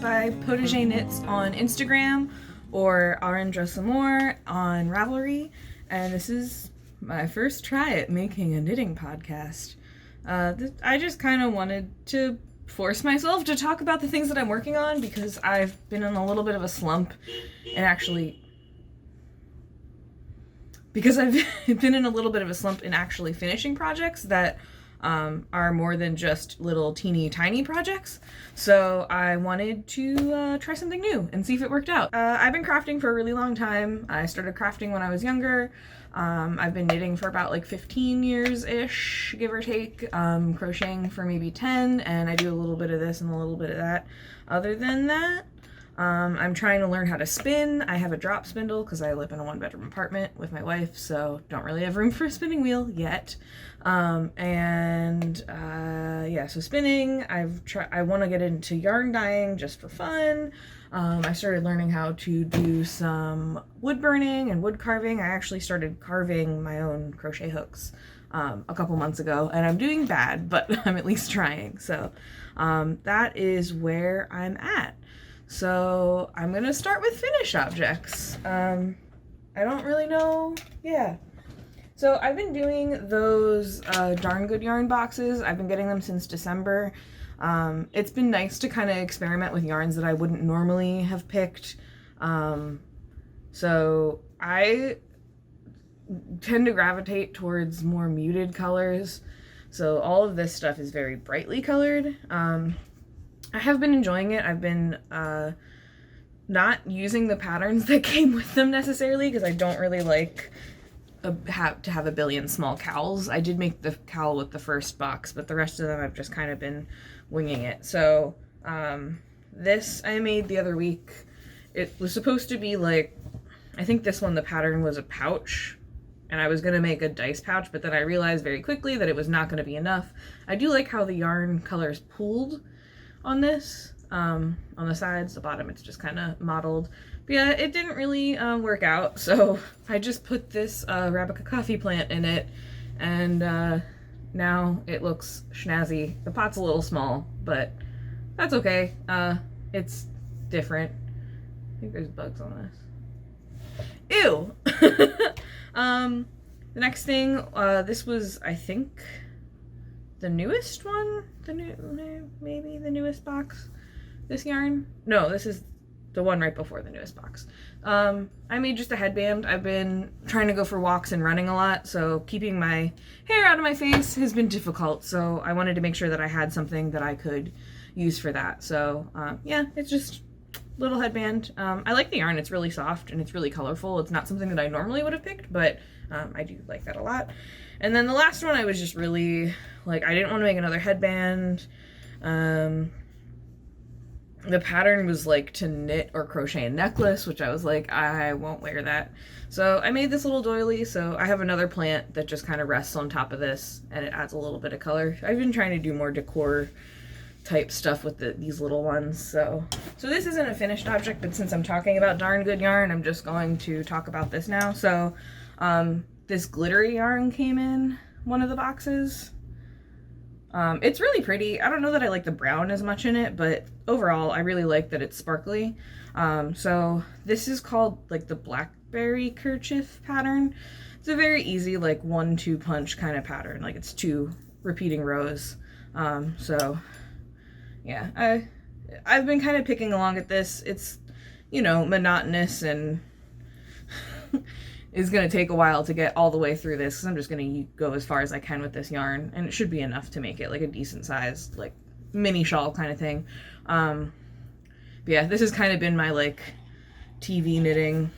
by Potager Knits on Instagram or Aranjosamore on Ravelry, and this is my first try at making a knitting podcast. I just kind of wanted to force myself to talk about the things that I'm working on because I've been in a little bit of a slump and actually finishing projects that are more than just little teeny tiny projects. So I wanted to try something new and see if it worked out. I've been crafting for a really long time. I started crafting when I was younger. I've been knitting for about like 15 years-ish, give or take, crocheting for maybe 10, and I do a little bit of this and a little bit of that. Other than that, I'm trying to learn how to spin. I have a drop spindle because I live in a one-bedroom apartment with my wife, so don't really have room for a spinning wheel yet. So spinning. I want to get into yarn dyeing just for fun. I started learning how to do some wood burning and wood carving. I actually started carving my own crochet hooks a couple months ago, and I'm doing bad, but I'm at least trying. So that is where I'm at. So I'm gonna start with finished objects. I don't really know. Yeah. So I've been doing those Darn Good Yarn boxes. I've been getting them since December. It's been nice to kind of experiment with yarns that I wouldn't normally have picked. So I tend to gravitate towards more muted colors. So all of this stuff is very brightly colored. I have been enjoying it. I've been not using the patterns that came with them necessarily because I don't really like to have a billion small cowls. I did make the cowl with the first box, but the rest of them I've just kind of been winging it. So this I made the other week. It was supposed to be like, I think this one, the pattern was a pouch, and I was going to make a dice pouch, but then I realized very quickly that it was not going to be enough. I do like how the yarn colors pooled on this, on the sides. The bottom it's just kind of mottled, but yeah, it didn't really work out, so I just put this Arabica coffee plant in it, and now it looks schnazzy. The pot's a little small, but that's okay. It's different. I think there's bugs on this. Ew! The next thing, this was, I think, the newest one? Maybe the newest box? This yarn? No, this is the one right before the newest box. I made just a headband. I've been trying to go for walks and running a lot, so keeping my hair out of my face has been difficult, so I wanted to make sure that I had something that I could use for that. So yeah, it's just a little headband. I like the yarn. It's really soft and it's really colorful. It's not something that I normally would have picked, but I do like that a lot. And then the last one, I was just really, like, I didn't want to make another headband. The pattern was like to knit or crochet a necklace, which I was like, I won't wear that. So I made this little doily. So I have another plant that just kind of rests on top of this, and it adds a little bit of color. I've been trying to do more decor type stuff with these little ones. So this isn't a finished object, but since I'm talking about Darn Good Yarn, I'm just going to talk about this now. So this glittery yarn came in one of the boxes. It's really pretty. I don't know that I like the brown as much in it, but overall I really like that it's sparkly. So this is called like the Blackberry Kerchief pattern. It's a very easy like 1-2 punch kind of pattern. Like it's 2 repeating rows. So yeah, I've been kind of picking along at this. It's, you know, monotonous and is going to take a while to get all the way through this because I'm just going to go as far as I can with this yarn, and it should be enough to make it like a decent size, like mini shawl kind of thing. But yeah, this has kind of been my like TV knitting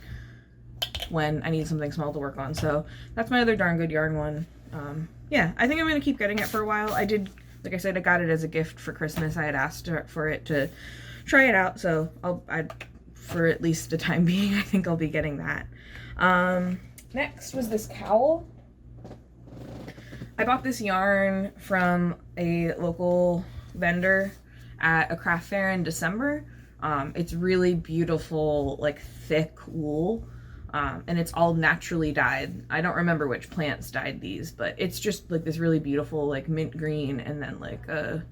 when I need something small to work on. So that's my other Darn Good Yarn one. Yeah, I think I'm going to keep getting it for a while. I did, like I said, I got it as a gift for Christmas. I had asked for it to try it out, so for at least the time being, I think I'll be getting that. Next was this cowl. I bought this yarn from a local vendor at a craft fair in December. It's really beautiful, like thick wool, and it's all naturally dyed. I don't remember which plants dyed these, but it's just like this really beautiful like mint green and then like a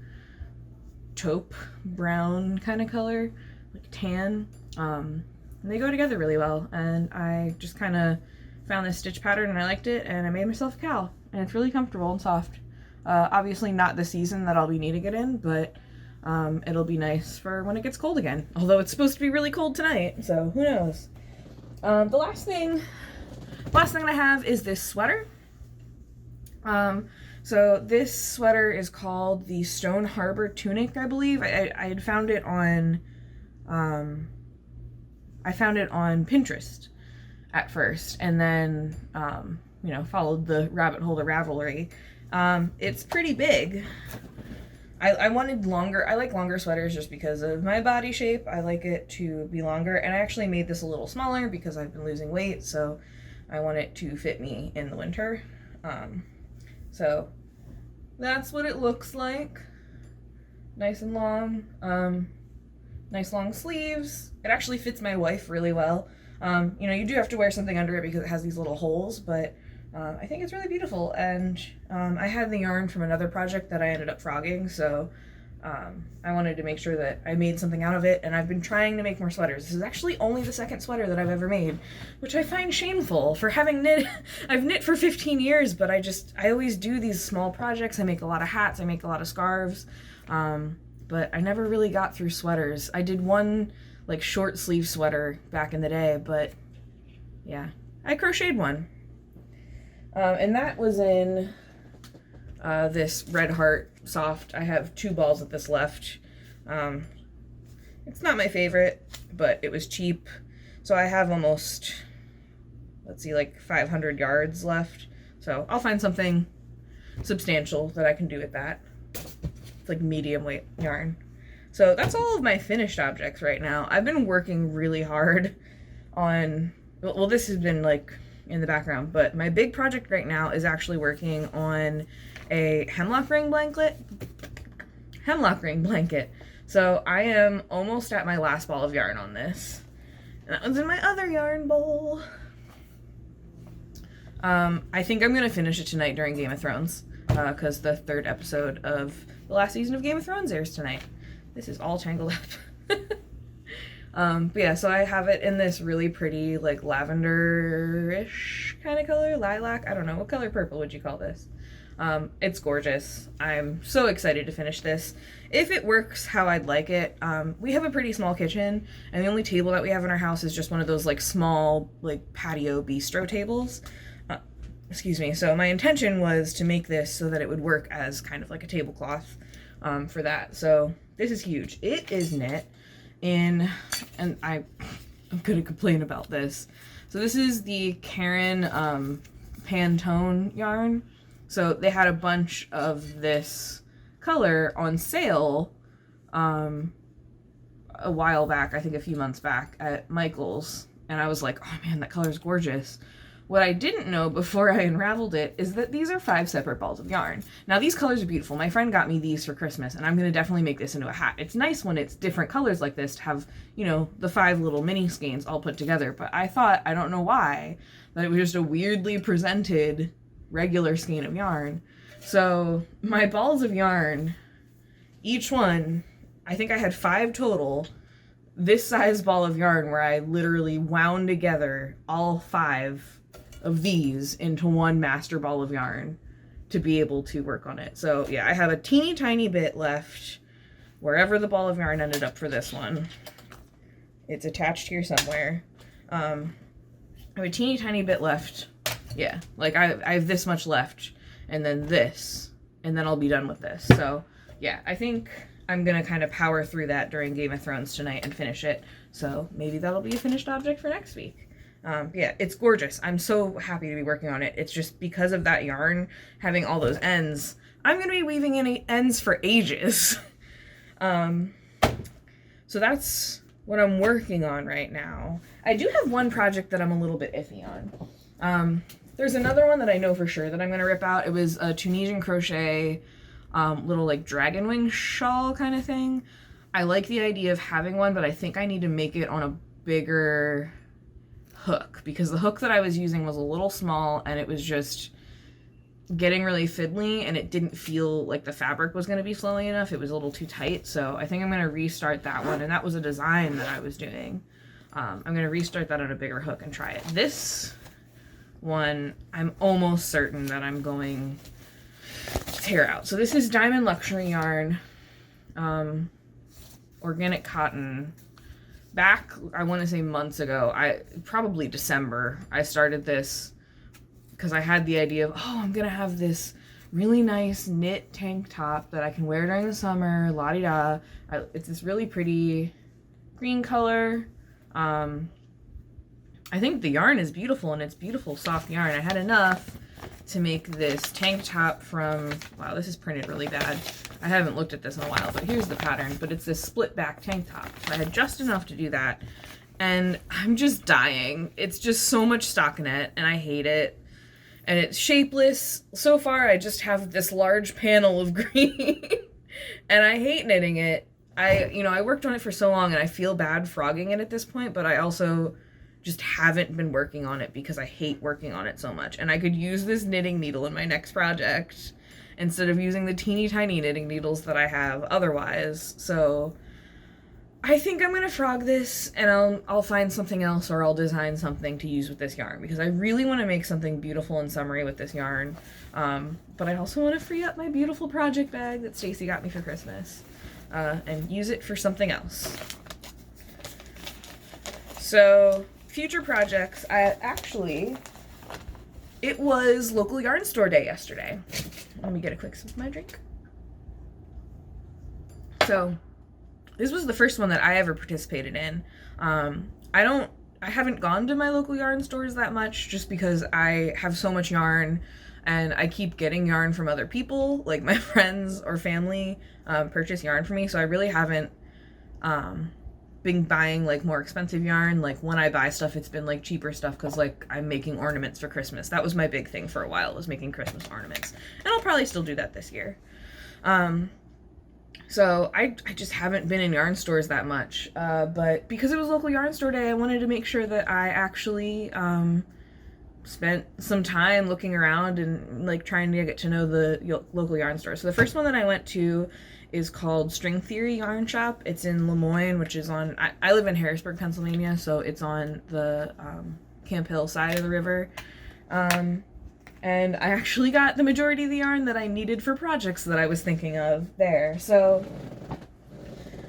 taupe brown kind of color, like tan. And they go together really well, and I just kind of found this stitch pattern and I liked it, and I made myself a cowl, and it's really comfortable and soft. Obviously not the season that I'll be needing it in, but it'll be nice for when it gets cold again, although it's supposed to be really cold tonight, so who knows. The last thing I have is this sweater. So this sweater is called the Stone Harbor Tunic, I believe. I had found it on Pinterest at first, and then you know, followed the rabbit hole to Ravelry. It's pretty big. I wanted longer. I like longer sweaters just because of my body shape. I like it to be longer, and I actually made this a little smaller because I've been losing weight, so I want it to fit me in the winter. So that's what it looks like. Nice and long. Nice long sleeves. It actually fits my wife really well. You know, you do have to wear something under it because it has these little holes, but I think it's really beautiful. And I had the yarn from another project that I ended up frogging, so I wanted to make sure that I made something out of it, and I've been trying to make more sweaters. This is actually only the second sweater that I've ever made, which I find shameful for having knit. I've knit for 15 years, but I always do these small projects. I make a lot of hats, I make a lot of scarves, but I never really got through sweaters. I did one like short sleeve sweater back in the day, but yeah, I crocheted one. And that was in this Red Heart Soft. I have 2 balls of this left. It's not my favorite, but it was cheap. So I have almost, let's see, like 500 yards left. So I'll find something substantial that I can do with that. It's like medium weight yarn. So that's all of my finished objects right now. I've been working really hard on, well, this has been like in the background, but my big project right now is actually working on a hemlock ring blanket. So I am almost at my last ball of yarn on this. And that one's in my other yarn bowl. I think I'm gonna finish it tonight during Game of Thrones, because the 3rd episode of the last season of Game of Thrones airs tonight. This is all tangled up. But yeah, so I have it in this really pretty, like, lavender-ish kind of color, lilac. I don't know, what color purple would you call this? It's gorgeous. I'm so excited to finish this. If it works how I'd like it, we have a pretty small kitchen, and the only table that we have in our house is just one of those, like, small, like, patio bistro tables. Excuse me. So my intention was to make this so that it would work as kind of like a tablecloth, for that. So this is huge. It is knit in, and I'm gonna complain about this. So this is the Karen Pantone yarn. So they had a bunch of this color on sale a while back, I think a few months back at Michael's, and I was like, oh man, that color's gorgeous. What I didn't know before I unraveled it is that these are 5 separate balls of yarn. Now these colors are beautiful. My friend got me these for Christmas, and I'm going to definitely make this into a hat. It's nice when it's different colors like this to have, you know, the 5 little mini skeins all put together, but I thought, I don't know why, that it was just a weirdly presented regular skein of yarn. So my balls of yarn, each one, I think I had 5 total, this size ball of yarn where I literally wound together all 5 of these into one master ball of yarn to be able to work on it. So yeah, I have a teeny tiny bit left wherever the ball of yarn ended up for this one. It's attached here somewhere. I have a teeny tiny bit left. Yeah, like I have this much left, and then this, and then I'll be done with this. So yeah, I think I'm gonna kind of power through that during Game of Thrones tonight and finish it. So maybe that'll be a finished object for next week. Yeah, it's gorgeous. I'm so happy to be working on it. It's just because of that yarn having all those ends, I'm going to be weaving in ends for ages. So that's what I'm working on right now. I do have one project that I'm a little bit iffy on. There's another one that I know for sure that I'm going to rip out. It was a Tunisian crochet little like dragon wing shawl kind of thing. I like the idea of having one, but I think I need to make it on a bigger hook, because the hook that I was using was a little small, and it was just, getting really fiddly, and it didn't feel like the fabric was going to be flowing enough. It was a little too tight, so I think I'm going to restart that one, and that was a design that I was doing. I'm going to restart that on a bigger hook and try it. This one, I'm almost certain that I'm going to tear out. So this is Diamond Luxury yarn, organic cotton. Back, I want to say months ago, probably December, I started this because I had the idea of, oh, I'm going to have this really nice knit tank top that I can wear during the summer, la-di-da. It's this really pretty green color. I think the yarn is beautiful, and it's beautiful soft yarn. I had enough to make this tank top from, wow, this is printed really bad. I haven't looked at this in a while, but here's the pattern. But it's this split back tank top. So I had just enough to do that, and I'm just dying. It's just so much stockinette, and I hate it. And it's shapeless. So far, I just have this large panel of green, and I hate knitting it. I worked on it for so long, and I feel bad frogging it at this point, but I also just haven't been working on it because I hate working on it so much. And I could use this knitting needle in my next project instead of using the teeny tiny knitting needles that I have otherwise. So I think I'm gonna frog this, and I'll find something else, or I'll design something to use with this yarn, because I really want to make something beautiful and summery with this yarn. But I also want to free up my beautiful project bag that Stacy got me for Christmas, and use it for something else. So future projects, it was local yarn store day yesterday. Let me get a quick sip of my drink. So this was the first one that I ever participated in. I haven't gone to my local yarn stores that much, just because I have so much yarn, and I keep getting yarn from other people, like my friends or family purchase yarn for me, so I really haven't been buying like more expensive yarn. Like when I buy stuff, it's been like cheaper stuff, because like I'm making ornaments for Christmas. That was my big thing for a while, was making Christmas ornaments, and I'll probably still do that this year. So I just haven't been in yarn stores that much, but because it was local yarn store day, I wanted to make sure that I actually spent some time looking around and like trying to get to know the local yarn store. So the first one that I went to is called String Theory Yarn Shop. It's in Lemoyne, which is on, I live in Harrisburg, Pennsylvania, so it's on the Camp Hill side of the river. And I actually got the majority of the yarn that I needed for projects that I was thinking of there. So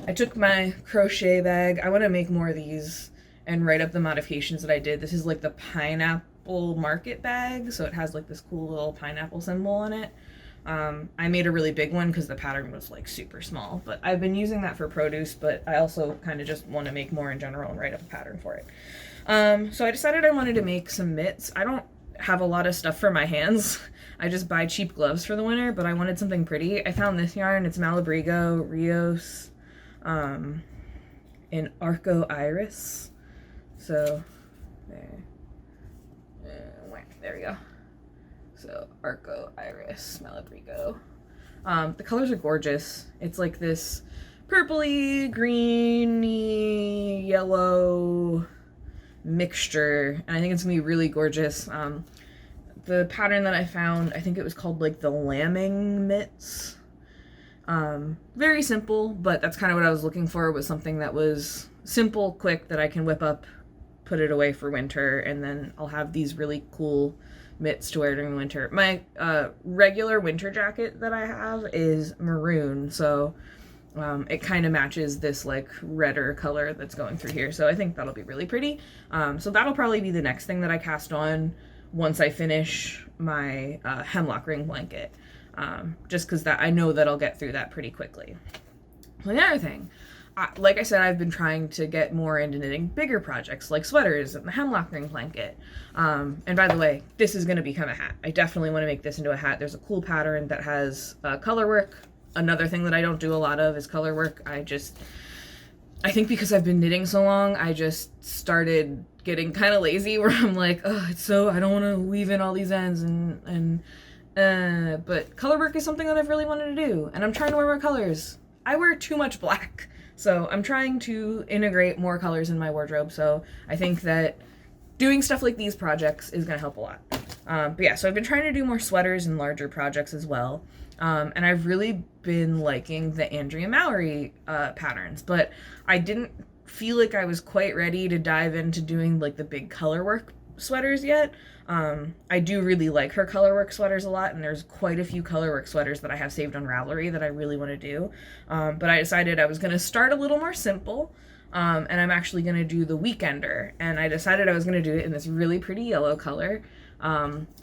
I took my crochet bag. I want to make more of these and write up the modifications that I did. This is like the pineapple market bag, so it has like this cool little pineapple symbol on it. I made a really big one because the pattern was like super small, but I've been using that for produce, but I also kind of just want to make more in general and write up a pattern for it. So I decided I wanted to make some mitts. I don't have a lot of stuff for my hands. I just buy cheap gloves for the winter, but I wanted something pretty. I found this yarn. It's Malabrigo Rios in Arco Iris. So there we go. So Arco Iris Malabrigo. The colors are gorgeous. It's like this purpley, greeny, yellow mixture, and I think it's gonna be really gorgeous. The pattern that I found, I think it was called like the lambing mitts. Very simple, but that's kind of what I was looking for, was something that was simple, quick, that I can whip up, put it away for winter, and then I'll have these really cool mitts to wear during the winter. My regular winter jacket that I have is maroon, so it kind of matches this like redder color that's going through here, so I think that'll be really pretty. So that'll probably be the next thing that I cast on once I finish my hemlock ring blanket, just because that I know that I'll get through that pretty quickly. The other thing, like I said, I've been trying to get more into knitting bigger projects like sweaters and the hemlock ring blanket. And by the way, this is going to become a hat. I definitely want to make this into a hat. There's a cool pattern that has color work. Another thing that I don't do a lot of is color work. I I think because I've been knitting so long, I just started getting kind of lazy where I'm like, oh, it's so, I don't want to weave in all these ends but color work is something that I've really wanted to do, and I'm trying to wear more colors. I wear too much black, so I'm trying to integrate more colors in my wardrobe, so I think that doing stuff like these projects is going to help a lot. But yeah, so I've been trying to do more sweaters and larger projects as well. And I've really been liking the Andrea Mowry patterns, but I didn't feel like I was quite ready to dive into doing like the big color work sweaters yet. I do really like her colorwork sweaters a lot, and there's quite a few colorwork sweaters that I have saved on Ravelry that I really want to do. But I decided I was going to start a little more simple, and I'm actually going to do the Weekender, and I decided I was going to do it in this really pretty yellow color.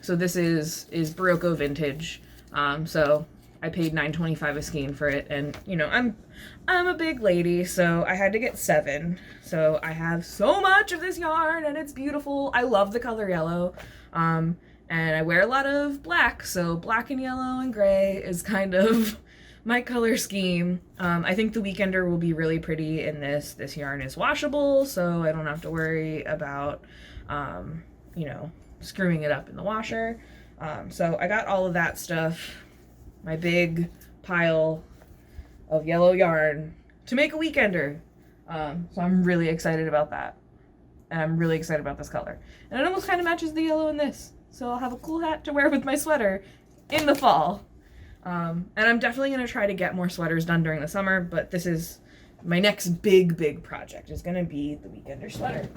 So this is Barocco Vintage. So I paid $9.25 a skein for it, and you know, I'm a big lady, so I had to get 7. So I have so much of this yarn, and it's beautiful. I love the color yellow. And I wear a lot of black, so black and yellow and gray is kind of my color scheme. I think the Weekender will be really pretty in this. This yarn is washable, so I don't have to worry about, you know, screwing it up in the washer. So I got all of that stuff, my big pile of yellow yarn to make a Weekender. So I'm really excited about that. And I'm really excited about this color. And it almost kind of matches the yellow in this. So I'll have a cool hat to wear with my sweater in the fall. And I'm definitely going to try to get more sweaters done during the summer, but this is my next big project is going to be the Weekender sweater.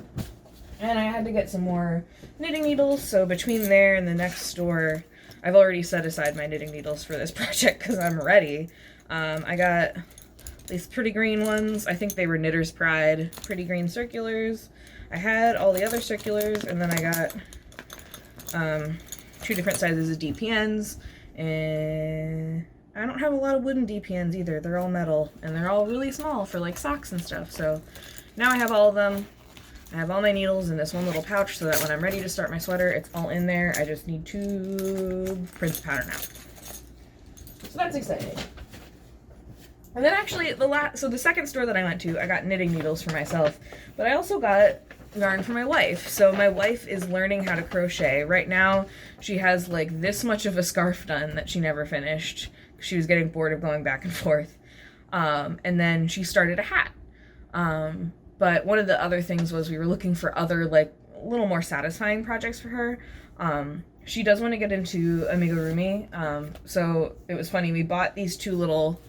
And I had to get some more knitting needles, so between there and the next store, I've already set aside my knitting needles for this project because I'm ready. I got these pretty green ones. I think they were Knitter's Pride pretty green circulars. I had all the other circulars, and then I got 2 different sizes of DPNs, and I don't have a lot of wooden DPNs either. They're all metal, and they're all really small for like socks and stuff. So now I have all of them. I have all my needles in this one little pouch so that when I'm ready to start my sweater, it's all in there. I just need to print the pattern out. So that's exciting. And then actually, the second store that I went to, I got knitting needles for myself, but I also got yarn for my wife. So my wife is learning how to crochet. Right now, she has like this much of a scarf done that she never finished. She was getting bored of going back and forth. And then she started a hat. But one of the other things was we were looking for other like a little more satisfying projects for her. She does want to get into amigurumi. So it was funny, we bought these 2 little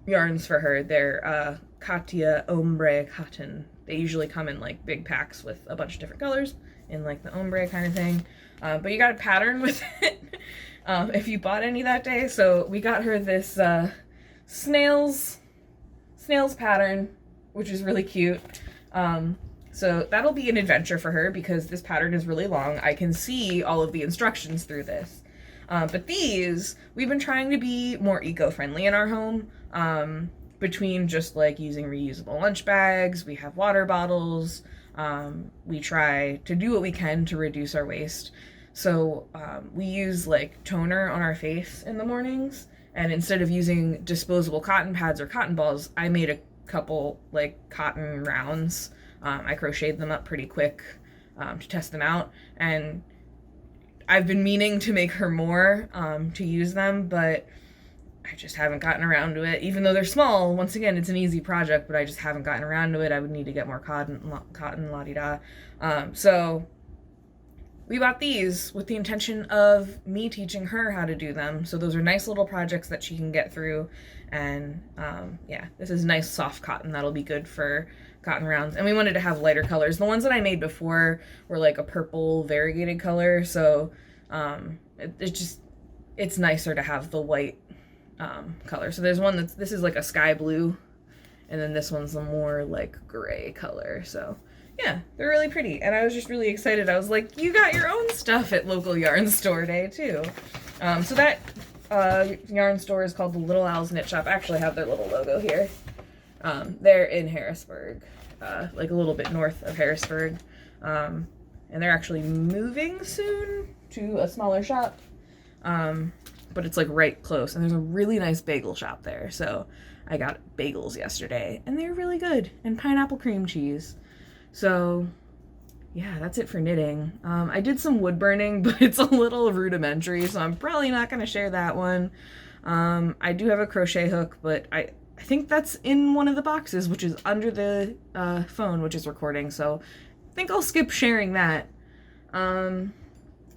yarns for her. They're Katia Ombre Cotton. They usually come in like big packs with a bunch of different colors in like the ombre kind of thing. But you got a pattern with it if you bought any that day. So we got her this snails pattern, which is really cute. So that'll be an adventure for her because this pattern is really long. I can see all of the instructions through this. But these, we've been trying to be more eco-friendly in our home. Between just like using reusable lunch bags, we have water bottles. We try to do what we can to reduce our waste. So we use like toner on our face in the mornings. And instead of using disposable cotton pads or cotton balls, I made a couple like cotton rounds. I crocheted them up pretty quick to test them out, and I've been meaning to make her more to use them, but I just haven't gotten around to it. Even though they're small, once again, it's an easy project, but I just haven't gotten around to it. I would need to get more cotton la-di-da. So we bought these with the intention of me teaching her how to do them. So those are nice little projects that she can get through. And yeah, this is nice soft cotton that'll be good for cotton rounds. And we wanted to have lighter colors. The ones that I made before were like a purple variegated color. So it's nicer to have the white color. So there's one this is like a sky blue, and then this one's a more like gray color. So yeah, they're really pretty, and I was just really excited. I was like, you got your own stuff at local yarn store day too. So that yarn store is called the Little Owls Knit Shop. I actually have their little logo here. They're in Harrisburg, like a little bit north of Harrisburg, and they're actually moving soon to a smaller shop, but it's like right close, and there's a really nice bagel shop there. So I got bagels yesterday, and they're really good, and pineapple cream cheese. So yeah, that's it for knitting. I did some wood burning, but it's a little rudimentary, so I'm probably not going to share that one. I do have a crochet hook, but I think that's in one of the boxes, which is under the phone, which is recording, so I think I'll skip sharing that.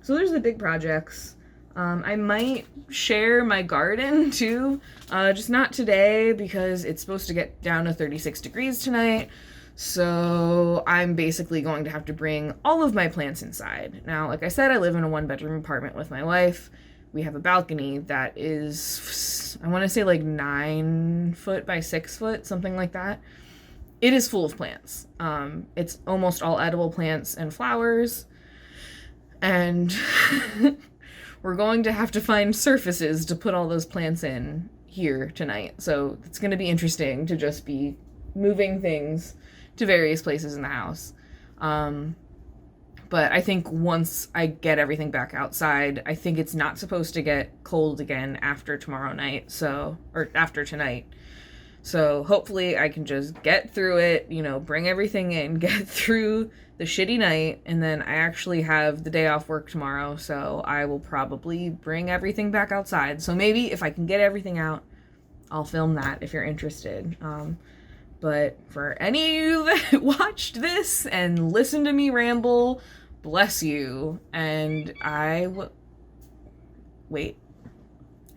So there's the big projects. I might share my garden too, just not today because it's supposed to get down to 36 degrees tonight. So I'm basically going to have to bring all of my plants inside. Now, like I said, I live in a 1-bedroom apartment with my wife. We have a balcony that is, I want to say like 9 foot by 6 foot, something like that. It is full of plants. It's almost all edible plants and flowers. And we're going to have to find surfaces to put all those plants in here tonight. So it's going to be interesting to just be moving things to various places in the house. But I think once I get everything back outside, I think it's not supposed to get cold again after tomorrow night, or after tonight. So hopefully I can just get through it, bring everything in, get through the shitty night, and then I actually have the day off work tomorrow, so I will probably bring everything back outside. So maybe if I can get everything out, I'll film that if you're interested. But for any of you that watched this and listened to me ramble, bless you. And wait,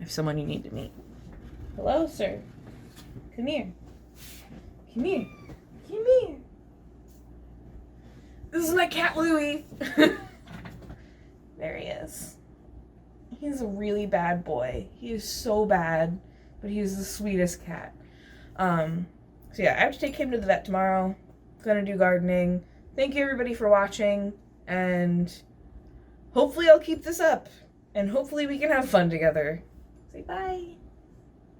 I have someone you need to meet. Hello, sir. Come here. Come here. Come here. This is my cat, Louie. There he is. He's a really bad boy. He is so bad, but he's the sweetest cat. So yeah, I have to take him to the vet tomorrow. Gonna do gardening. Thank you everybody for watching, and hopefully I'll keep this up, and hopefully we can have fun together. Say bye.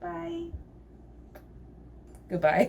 Bye. Goodbye.